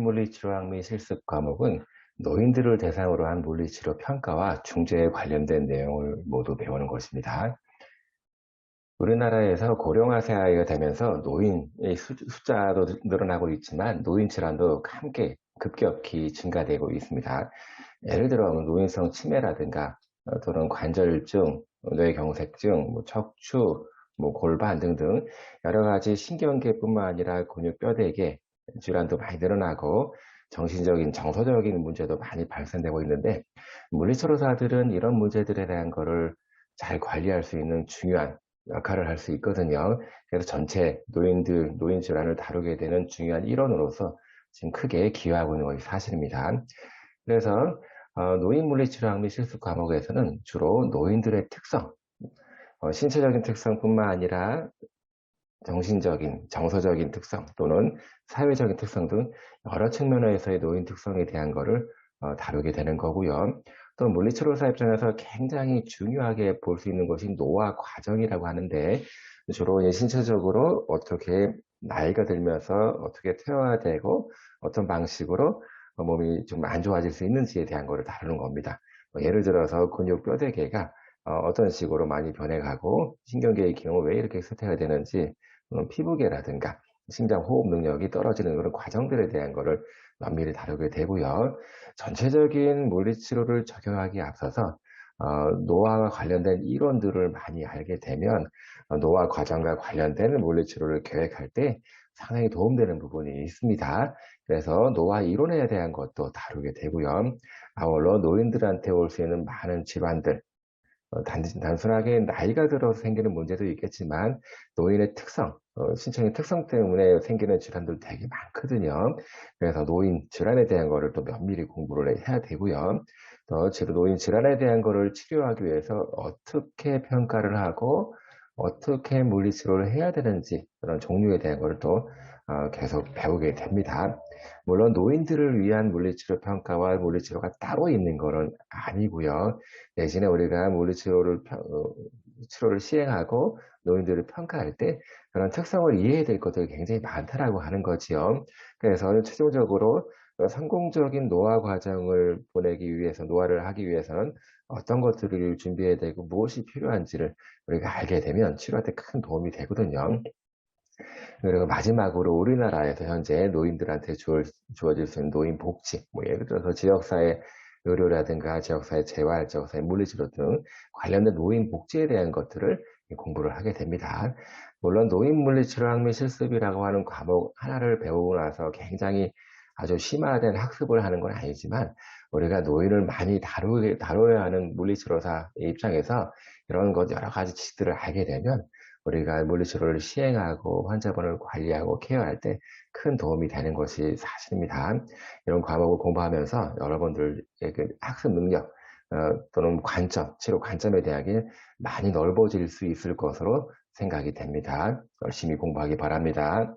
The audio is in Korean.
노인물리치료학 및 실습 과목은 노인들을 대상으로 한 물리치료 평가와 중재에 관련된 내용을 모두 배우는 것입니다. 우리나라에서 고령화 사회가 되면서 노인의 숫자도 늘어나고 있지만 노인 질환도 함께 급격히 증가되고 있습니다. 예를 들어 노인성 치매라든가 또는 관절증, 뇌경색증, 척추, 골반 등등 여러 가지 신경계뿐만 아니라 근육, 뼈대개 질환도 많이 늘어나고 정신적인, 정서적인 문제도 많이 발생되고 있는데 물리치료사들은 이런 문제들에 대한 거를 잘 관리할 수 있는 중요한 역할을 할 수 있거든요. 그래서 전체 노인 질환을 다루게 되는 중요한 일원으로서 지금 크게 기여하고 있는 것이 사실입니다. 그래서 노인 물리치료학 및 실습 과목에서는 주로 노인들의 특성, 신체적인 특성뿐만 아니라 정신적인, 정서적인 특성 또는 사회적인 특성 등 여러 측면에서의 노인 특성에 대한 것을 다루게 되는 거고요. 또 물리치료사 입장에서 굉장히 중요하게 볼 수 있는 것이 노화 과정이라고 하는데 주로 신체적으로 어떻게 나이가 들면서 어떻게 퇴화되고 어떤 방식으로 몸이 좀 안 좋아질 수 있는지에 대한 것을 다루는 겁니다. 예를 들어서 근육 뼈대개가 어떤 식으로 많이 변해가고 신경계의 기능을 왜 이렇게 쇠퇴가 되는지 피부계라든가 심장 호흡 능력이 떨어지는 그런 과정들에 대한 것을 면밀히 다루게 되고요. 전체적인 물리치료를 적용하기에 앞서서 노화와 관련된 이론들을 많이 알게 되면 노화 과정과 관련된 물리치료를 계획할 때 상당히 도움되는 부분이 있습니다. 그래서 노화 이론에 대한 것도 다루게 되고요. 아울러 노인들한테 올 수 있는 많은 질환들, 단순하게 나이가 들어서 생기는 문제도 있겠지만 노인의 특성, 신체의 특성 때문에 생기는 질환들 되게 많거든요. 그래서 노인 질환에 대한 거를 또 면밀히 공부를 해야 되고요. 또 노인 질환에 대한 거를 치료하기 위해서 어떻게 평가를 하고 어떻게 물리치료를 해야 되는지 그런 종류에 대한 거를 또 계속 배우게 됩니다. 물론 노인들을 위한 물리치료 평가와 물리치료가 따로 있는 거는 아니고요. 대신에 우리가 치료를 시행하고 노인들을 평가할 때 그런 특성을 이해해야 될 것들이 굉장히 많다라고 하는 거지요. 그래서 최종적으로 성공적인 노화 과정을 노화를 하기 위해서는 어떤 것들을 준비해야 되고 무엇이 필요한지를 우리가 알게 되면 치료할 때 큰 도움이 되거든요. 그리고 마지막으로 우리나라에서 현재 노인들한테 주어질 수 있는 노인 복지, 예를 들어서 지역사회 의료라든가 지역사회 재활, 지역사회 물리치료 등 관련된 노인 복지에 대한 것들을 공부를 하게 됩니다. 물론 노인 물리치료학 및 실습이라고 하는 과목 하나를 배우고 나서 굉장히 아주 심화된 학습을 하는 건 아니지만 우리가 노인을 많이 다뤄야 하는 물리치료사 입장에서 이런 것 여러 가지 지식들을 알게 되면 우리가 물리치료를 시행하고 환자분을 관리하고 케어할 때 큰 도움이 되는 것이 사실입니다. 이런 과목을 공부하면서 여러분들의 그 학습 능력 또는 치료 관점에 대하게 많이 넓어질 수 있을 것으로 생각이 됩니다. 열심히 공부하기 바랍니다.